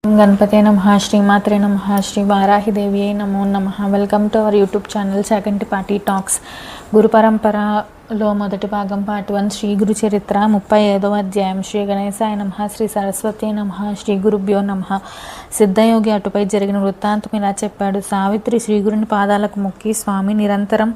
గణపతే నమః శ్రీమాత్రే నమః శ్రీ వారాహిదేవి నమో నమః. Welcome to our YouTube channel Chagantipati talks. గురు పరంపరలో మొదటి భాగం పార్ట్ 1 శ్రీ గురు చరిత్ర 35వ అధ్యాయం. శ్రీ గణేశాయ నమః, శ్రీ సరస్వతి నమః, శ్రీ గురుభ్యో నమః. సిద్ధయోగి అటుపై జరిగిన వృత్తాంతం ఇలా చెప్పాడు. సావిత్రి శ్రీగురుని పాదాలకు మొక్కి, స్వామి నిరంతరం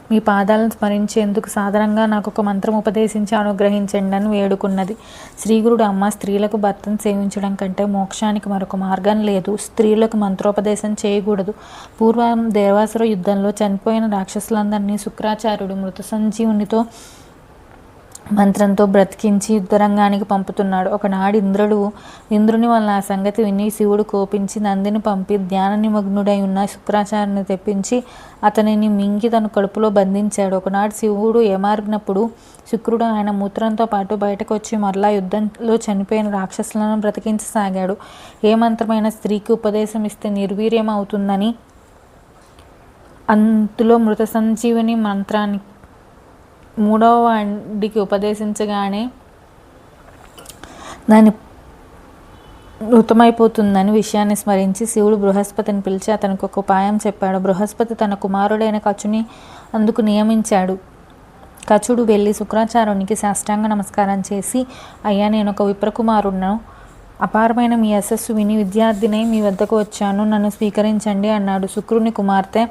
మీ పాదాలను స్మరించేందుకు సాధారణంగా నాకు ఒక మంత్రం ఉపదేశించి అనుగ్రహించండి అని వేడుకున్నది. శ్రీగురుడు, అమ్మ, స్త్రీలకు భర్తను సేవించడం కంటే మోక్షానికి మరొక మార్గం లేదు. స్త్రీలకు మంత్రోపదేశం చేయకూడదు. పూర్వం దేవాసుర యుద్ధంలో చనిపోయిన రాక్షసులందరినీ శుక్రాచార్యుడు మృత సంజీవునితో మంత్రంతో బ్రతికించి యుద్ధరంగానికి పంపుతున్నాడు. ఒకనాడు ఇంద్రుని వల్ల ఆ సంగతి విని శివుడు కోపించి నందిని పంపి ధ్యాన నిమగ్నుడై ఉన్న శుక్రాచార్యుని తెప్పించి అతనిని మింగి తన కడుపులో బంధించాడు. ఒకనాడు శివుడు ఏమారినప్పుడు శుక్రుడు ఆయన మూత్రంతో పాటు బయటకు వచ్చి మరలా యుద్ధంలో చనిపోయిన రాక్షసులను బ్రతికించసాగాడు. ఏ మంత్రమైన స్త్రీకి ఉపదేశం ఇస్తే నిర్వీర్యం అవుతుందని అందులో మృత సంజీవిని మంత్రాన్ని మూడవ వాడికి ఉపదేశించగానే దాని మృతమైపోతుందని విషయాన్ని స్మరించి శివుడు బృహస్పతిని పిలిచి అతనికి ఒక ఉపాయం చెప్పాడు. బృహస్పతి తన కుమారుడైన కచుని అందుకు నియమించాడు. కచుడు వెళ్ళి శుక్రాచార్యునికి సాష్టాంగ నమస్కారం చేసి, అయ్యా, నేను ఒక విప్రకుమారుడును. అపారమైన మీ యశస్సు విని విద్యార్థినై మీ వద్దకు వచ్చాను. నన్ను స్వీకరించండి అన్నాడు. శుక్రుని కుమార్తె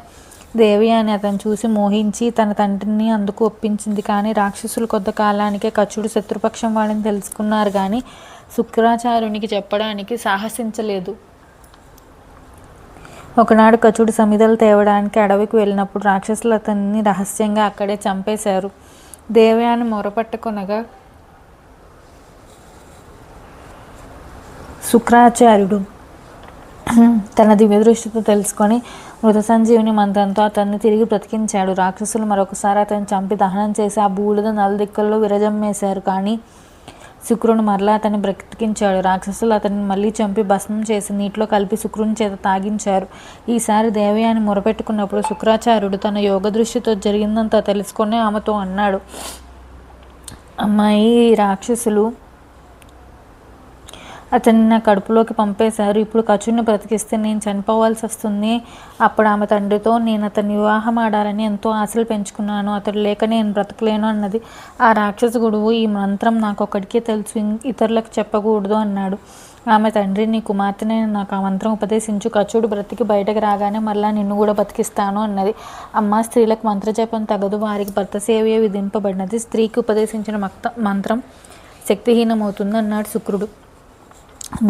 దేవి అని అతను చూసి మోహించి తన తండ్రిని అందుకు ఒప్పించింది. కానీ రాక్షసులు కొద్ది కాలానికే కచుడు శత్రుపక్షం వాళ్ళని తెలుసుకున్నారు కానీ శుక్రాచార్యునికి చెప్పడానికి సాహసించలేదు. ఒకనాడు కచుడు సమిధలు తేవడానికి అడవికి వెళ్ళినప్పుడు రాక్షసులు అతన్ని రహస్యంగా అక్కడే చంపేశారు. దేవయాని మొరపట్టుకొనగా శుక్రాచార్యుడు తన దివ్య దృష్టితో తెలుసుకొని మృత సంజీవిని మంత్రంతో అతన్ని తిరిగి బ్రతికించాడు. రాక్షసులు మరొకసారి అతన్ని చంపి దహనం చేసి ఆ బూడిద నలుదిక్కుల్లో విరజమ్మేశారు. కానీ శుక్రుని మరలా అతన్ని బ్రతికించాడు. రాక్షసులు అతన్ని మళ్ళీ చంపి భస్మం చేసి నీటిలో కలిపి శుక్రుని చేత తాగించారు. ఈసారి దేవయాని మొరపెట్టుకున్నప్పుడు శుక్రాచార్యుడు తన యోగ దృష్టితో జరిగిందంతా తెలుసుకొని ఆమెతో అన్నాడు, అమ్మాయి, రాక్షసులు అతన్ని నా కడుపులోకి పంపేశారు. ఇప్పుడు కచుడిని బ్రతికిస్తే నేను చనిపోవాల్సి వస్తుంది. అప్పుడు ఆమె తండ్రితో, నేను అతన్ని వివాహం ఆడాలని ఎంతో ఆశలు పెంచుకున్నాను. అతడు లేక నేను బ్రతకలేను అన్నది. ఆ రాక్షస గురువు, ఈ మంత్రం నాకొక్కడికే తెలుసు, ఇతరులకు చెప్పకూడదు అన్నాడు. ఆమె తండ్రి, నీ కుమార్తెనే నాకు ఆ మంత్రం ఉపదేశించు. కచుడు బ్రతికి బయటకు రాగానే మళ్ళా నిన్ను కూడా బతికిస్తాను అన్నది. అమ్మ, స్త్రీలకు మంత్రజపం తగదు, వారికి భర్త సేవే విధింపబడినది. స్త్రీకి ఉపదేశించిన మంత్రం శక్తిహీనమవుతుంది అన్నాడు శుక్రుడు.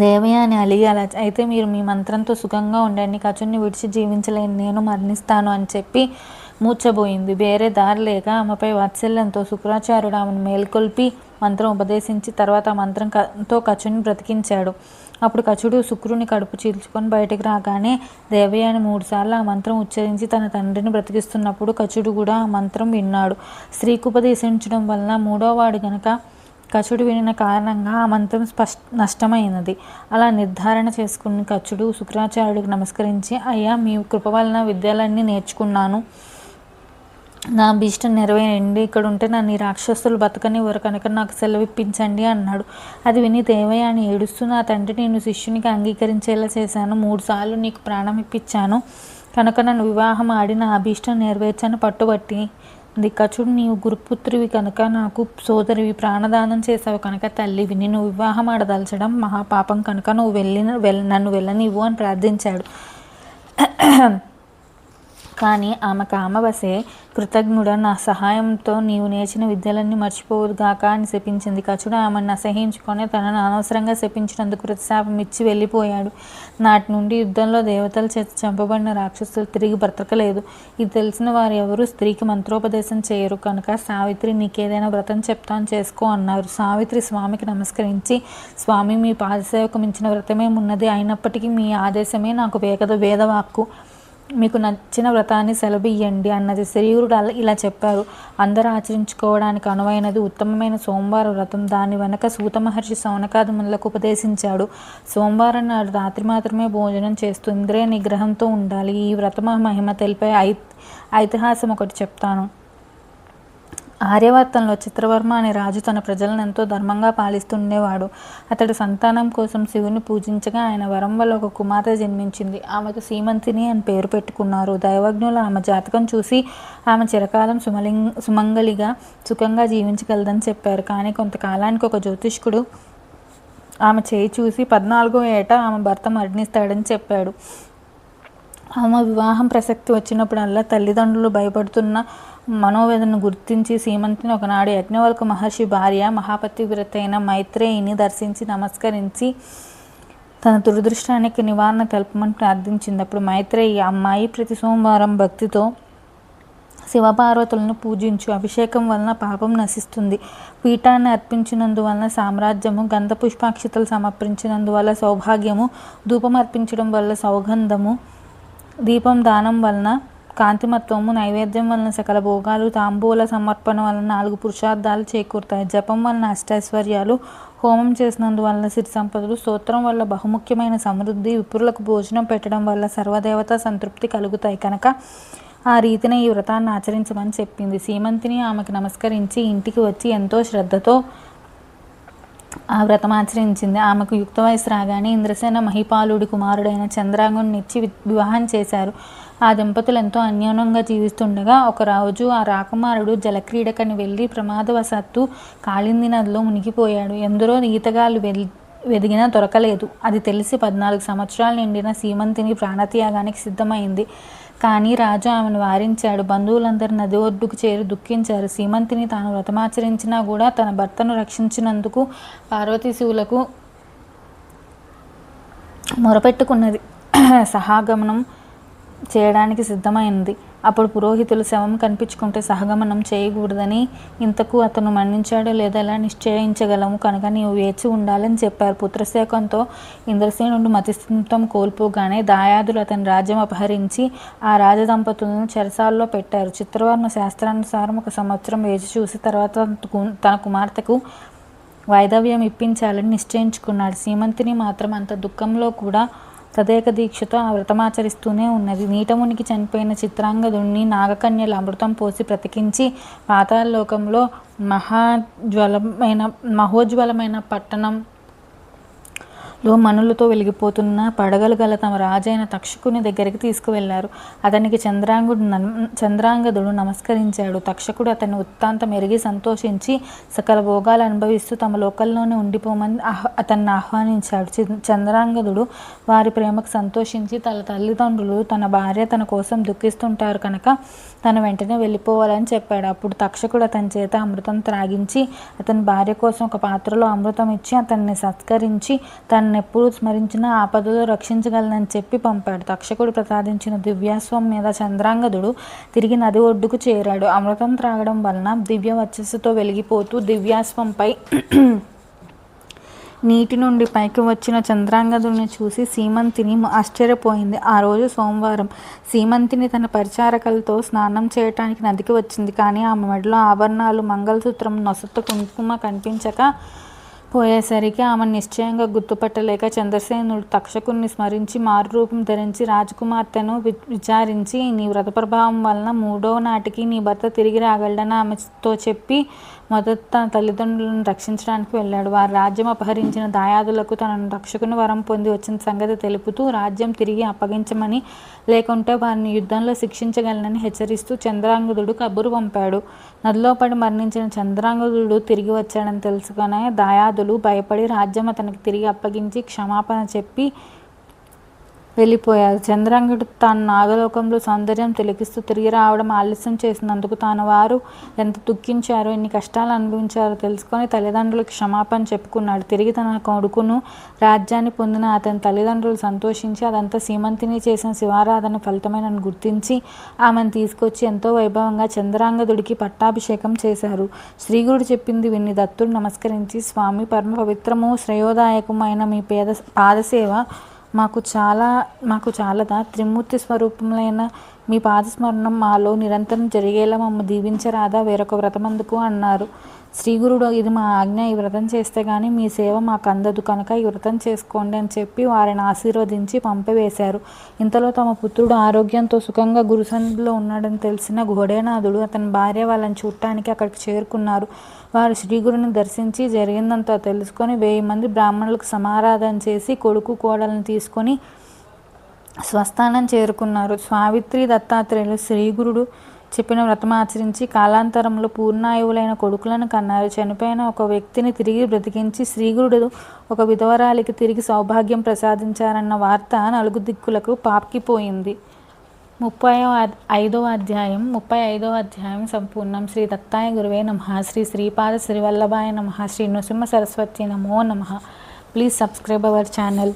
దేవయాని అలిగి, అలా అయితే మీరు మీ మంత్రంతో సుఖంగా ఉండండి, కచుడిని విడిచి జీవించలేను, నేను మరణిస్తాను అని చెప్పి మూర్చబోయింది. వేరే దారి లేక ఆమెపై వాత్సల్యంతో శుక్రాచార్యుడు ఆమెను మేల్కొల్పి మంత్రం ఉపదేశించి తర్వాత ఆ మంత్రంతో కచుడిని బ్రతికించాడు. అప్పుడు కచుడు శుక్రుని కడుపు చీల్చుకొని బయటకు రాగానే దేవయాని 3 సార్లు ఆ మంత్రం ఉచ్చరించి తన తండ్రిని బ్రతికిస్తున్నప్పుడు కచుడు కూడా ఆ మంత్రం విన్నాడు. స్త్రీకి ఉపదేశించడం వలన 3వ వాడు గనక కచుడు వినిన కారణంగా ఆ మంత్రం నష్టమైనది. అలా నిర్ధారణ చేసుకుని కచుడు శుక్రాచార్యుడికి నమస్కరించి, అయ్యా, మీ కృప వలన విద్యలన్నీ నేర్చుకున్నాను. నా అభీష్టం నెరవేరండి. ఇక్కడ ఉంటే నన్ను ఈ రాక్షసులు బతకనివ్వరు కనుక నాకు సెలవిప్పించండి అన్నాడు. అది విని దేవయాని ఏడుస్తూ, నా తండ్రి నేను శిష్యునికి అంగీకరించేలా చేశాను. 3 సార్లు నీకు ప్రాణం ఇప్పించాను కనుక నన్ను వివాహం ఆడి నా అభీష్టం నెరవేర్చని పట్టుబట్టి కచుడు, నీవు గురుపుత్రివి కనుక నాకు సోదరివి, ప్రాణదానం చేసావు కనుక తల్లివి, నిన్ను వివాహం ఆడదలచడం మహాపాపం కనుక నన్ను వెళ్ళనివ్వు అని ప్రార్థించాడు. కానీ ఆమె కామవశే కృతజ్ఞుడ, నా సహాయంతో నీవు నేర్చిన విద్యలన్నీ మర్చిపోవుగాక అని శపించింది. కచుడు ఆమెను అసహించుకొని తనను అనవసరంగా శపించినందుకు ప్రతిశాపం ఇచ్చి వెళ్ళిపోయాడు. నాటి నుండి యుద్ధంలో దేవతల చేత చంపబడిన రాక్షసులు తిరిగి బ్రతకలేదు. ఇది తెలిసిన వారు ఎవరు స్త్రీకి మంత్రోపదేశం చేయరు కనుక సావిత్రి, నీకేదైనా వ్రతం చెప్తాను, చేసుకో అన్నారు. సావిత్రి స్వామికి నమస్కరించి, స్వామి, మీ పాదసేవకు మించిన వ్రతమేమున్నది, అయినప్పటికీ మీ ఆదేశమే నాకు వేదవాక్కు, మీకు నచ్చిన వ్రతాన్ని సెలవియ్యండి అన్నది. శ్రీగురుడు ఇలా చెప్పారు. అందరూ ఆచరించుకోవడానికి అనువైనది ఉత్తమమైన సోమవార వ్రతం. దాని వెనక సూత మహర్షి శౌనకాదిములకు ఉపదేశించాడు. సోమవారం నాడు రాత్రి మాత్రమే భోజనం చేస్తూ ఇంద్రియ నిగ్రహంతో ఉండాలి. ఈ వ్రత మహిమ తెలిపే ఐతిహాసం ఒకటి చెప్తాను. ఆర్యవర్తంలో చిత్రవర్మ అనే రాజు తన ప్రజలను ఎంతో ధర్మంగా పాలిస్తుండేవాడు. అతడి సంతానం కోసం శివుని పూజించగా ఆయన వరం వల్ల ఒక కుమార్తె జన్మించింది. ఆమెకు సీమంతిని అని పేరు పెట్టుకున్నారు. దైవజ్ఞులు ఆమె జాతకం చూసి ఆమె చిరకాలం సుమంగళిగా సుఖంగా జీవించగలదని చెప్పారు. కానీ కొంతకాలానికి ఒక జ్యోతిష్కుడు ఆమె చేయి చూసి 14వ ఏట ఆమె భర్త మరణిస్తాడని చెప్పాడు. ఆమె వివాహం ప్రసక్తి వచ్చినప్పుడల్లా తల్లిదండ్రులు భయపడుతున్న మనోవేదనను గుర్తించి సీమంతిని ఒకనాడు యజ్ఞవల్క మహర్షి భార్య మహాపతివ్రత అయిన మైత్రేయిని దర్శించి నమస్కరించి తన దురదృష్టానికి నివారణ తెలపమని ప్రార్థించింది. అప్పుడు మైత్రేయి, అమ్మాయి ప్రతి సోమవారం భక్తితో శివపార్వతులను పూజించు. అభిషేకం వలన పాపం నశిస్తుంది. పీఠాన్ని అర్పించినందువలన సామ్రాజ్యము, గంధ పుష్పాక్షతలు సమర్పించినందువల్ల సౌభాగ్యము, ధూపం అర్పించడం వల్ల సౌగంధము, దీపం దానం వలన కాంతిమత్వము, నైవేద్యం వలన సకల భోగాలు, తాంబూల సమర్పణ వలన 4 పురుషార్థాలు చేకూరుతాయి. జపం వలన అష్టైశ్వర్యాలు, హోమం చేసినందువల్ల సిరి సంపదలు, స్తోత్రం వల్ల బహుముఖ్యమైన సమృద్ధి, విప్రులకు భోజనం పెట్టడం వల్ల సర్వదేవతా సంతృప్తి కలుగుతాయి కనుక ఆ రీతిన ఈ వ్రతాన్ని ఆచరించమని చెప్పింది. సీమంతిని ఆమెకు నమస్కరించి ఇంటికి వచ్చి ఎంతో శ్రద్ధతో ఆ వ్రతం ఆచరించింది. ఆమెకు యుక్త వయసు రాగానే ఇంద్రసేన మహిపాలుడి కుమారుడైన చంద్రాంగునిచ్చి వివాహం చేశారు. ఆ దంపతులు ఎంతో అన్యోన్యంగా జీవిస్తుండగా ఒకరోజు ఆ రాకుమారుడు జలక్రీడకని వెళ్ళి ప్రమాదవశాత్తు కాళింది నదిలో మునిగిపోయాడు. ఎందరో ఈతగాళ్ళు వెదిగినా దొరకలేదు. అది తెలిసి 14 సంవత్సరాలు నిండిన సీమంతిని ప్రాణత్యాగానికి సిద్ధమైంది. కానీ రాజు ఆమెను వారించాడు. బంధువులందరూ నది ఒడ్డుకు చేరి దుఃఖించారు. సీమంతిని తాను వ్రతమాచరించినా కూడా తన భర్తను రక్షించినందుకు పార్వతీ శివులకు మొరపెట్టుకున్నది. సహగమనం చేయడానికి సిద్ధమైంది. అప్పుడు పురోహితులు శవం కనిపించుకుంటే సహగమనం చేయకూడదని, ఇంతకు అతను మరణించాడో లేదో ఎలా నిశ్చయించగలము కనుక నీవు వేచి ఉండాలని చెప్పారు. పుత్రశేకంతో ఇంద్రసేనుడు మతిస్థితం కోల్పోగానే దాయాదులు అతని రాజ్యం అపహరించి ఆ రాజదంపతులను చెరసాల్లో పెట్టారు. చిత్రవర్మ శాస్త్రానుసారం 1 సంవత్సరం వేచి చూసి తర్వాత తన కుమార్తెకు వైధవ్యం ఇప్పించాలని నిశ్చయించుకున్నాడు. సీమంతిని మాత్రం అంత దుఃఖంలో కూడా తదేక దీక్షతో ఆ వ్రతమాచరిస్తూనే ఉన్నది. నీటమునికి చనిపోయిన చిత్రాంగదుడిని నాగకన్యలు అమృతం పోసి బ్రతికించి పాతాళలోకంలో మహోజ్వలమైన పట్టణంలో మనులతో వెలిగిపోతున్న పడగలు గల తమ రాజైన తక్షకుని దగ్గరికి తీసుకువెళ్లారు. అతనికి చంద్రాంగదుడు నమస్కరించాడు. తక్షకుడు అతని వృత్తాంతం ఎరిగి సంతోషించి సకల భోగాలు అనుభవిస్తూ తమ లోకల్లోనే ఉండిపోమని అతన్ని ఆహ్వానించాడు. చంద్రాంగదుడు వారి ప్రేమకు సంతోషించి తన తల్లిదండ్రులు తన భార్య తన కోసం దుఃఖిస్తుంటారు కనుక తను వెంటనే వెళ్ళిపోవాలని చెప్పాడు. అప్పుడు తక్షకుడు అతని చేత అమృతం త్రాగించి అతని భార్య కోసం ఒక పాత్రలో అమృతం ఇచ్చి అతన్ని సత్కరించి తనను ఎప్పుడు స్మరించినా ఆపదలో రక్షించగలనని చెప్పి పంపాడు. తక్షకుడు ప్రసాదించిన దివ్యాశ్వం మీద చంద్రాంగదుడు తిరిగి నది ఒడ్డుకు చేరాడు. అమృతం త్రాగడం వలన దివ్య వర్చస్సుతో వెలిగిపోతూ దివ్యాశ్వంపై నీటి నుండి పైకి వచ్చిన చంద్రాంగదుడిని చూసి సీమంతిని ఆశ్చర్యపోయింది. ఆ రోజు సోమవారం. సీమంతిని తన పరిచారకులతో స్నానం చేయటానికి నదికి వచ్చింది. కానీ ఆమె మెడలో ఆభరణాలు, మంగళసూత్రం, నొసట కుంకుమ కనిపించక పోయేసరికి ఆమెను నిశ్చయంగా గుర్తుపట్టలేక చంద్రసేనుడు తక్షకుణ్ణి స్మరించి మారురూపం ధరించి రాజకుమార్తెను విచారించి నీ వ్రత ప్రభావం వలన 3వ నాటికి నీ భర్త తిరిగి రాగలడని ఆమెతో చెప్పి మొదట తన తల్లిదండ్రులను రక్షించడానికి వెళ్ళాడు. వారి రాజ్యం అపహరించిన దాయాదులకు తనను రక్షకుని వరం పొంది వచ్చిన సంగతి తెలుపుతూ రాజ్యం తిరిగి అప్పగించమని, లేకుంటే వారిని యుద్ధంలో శిక్షించగలనని హెచ్చరిస్తూ చంద్రాంగదుడు కబురు పంపాడు. నదిలో పడి మరణించిన చంద్రాంగదుడు తిరిగి వచ్చాడని తెలుసుకునే దాయాదులు భయపడి రాజ్యం అతనికి తిరిగి అప్పగించి క్షమాపణ చెప్పి వెళ్ళిపోయారు. చంద్రాంగుడు తాను నాగలోకంలో సౌందర్యం తిలకిస్తూ తిరిగి రావడం ఆలస్యం చేసినందుకు తాను వారు ఎంత దుఃఖించారో, ఎన్ని కష్టాలు అనుభవించారో తెలుసుకొని తల్లిదండ్రులకు క్షమాపణ చెప్పుకున్నాడు. తిరిగి తన కొడుకును రాజ్యాన్ని పొందిన అతని తల్లిదండ్రులు సంతోషించి అదంతా సీమంతిని చేసిన శివారాధన ఫలితమైనని గుర్తించి ఆమెను తీసుకొచ్చి ఎంతో వైభవంగా చంద్రాంగదుడికి పట్టాభిషేకం చేశారు. శ్రీగురుడు చెప్పింది విని దత్తుడు నమస్కరించి, స్వామి, పరమ పవిత్రము శ్రేయోదాయకమైన మీ పాదసేవ మాకు చాలదా? త్రిమూర్తి స్వరూపములైన మీ పాదస్మరణం మాలో నిరంతరం జరిగేలా మమ్మ దీవించరాదా? వేరొక వ్రతమందుకు అన్నారు. శ్రీగురుడు ఇది మా ఆజ్ఞ, ఈ వ్రతం చేస్తే కానీ మీ సేవ మాకు అందదు కనుక ఈ వ్రతం చేసుకోండి అని చెప్పి వారిని ఆశీర్వదించి పంపివేశారు. ఇంతలో తమ పుత్రుడు ఆరోగ్యంతో సుఖంగా గురుసన్నిధిలో ఉన్నాడని తెలిసిన ఘోడేనాథుడు అతని భార్య వాళ్ళని చూడటానికి అక్కడికి చేరుకున్నారు. వారు శ్రీగురుని దర్శించి జరిగిందంతా తెలుసుకొని 1000 మంది బ్రాహ్మణులకు సమారాధన చేసి కొడుకు కోడలను తీసుకొని స్వస్థానం చేరుకున్నారు. సావిత్రి దత్తాత్రేయులు శ్రీగురుడు చెప్పిన వ్రతం ఆచరించి కాలాంతరంలో పూర్ణాయువులైన కొడుకులను కన్నారు. చనిపోయిన ఒక వ్యక్తిని తిరిగి బ్రతికించి శ్రీగురుడు ఒక విధవరాలికి తిరిగి సౌభాగ్యం ప్రసాదించారన్న వార్త 4 దిక్కులకు పాకిపోయింది. 35వ అధ్యాయం సంపూర్ణం. శ్రీ దత్తాయ గురువే నమః. శ్రీ శ్రీపాద శ్రీవల్లభాయ నమః. శ్రీ నృసింహ సరస్వతి నమో నమః. Please subscribe our channel.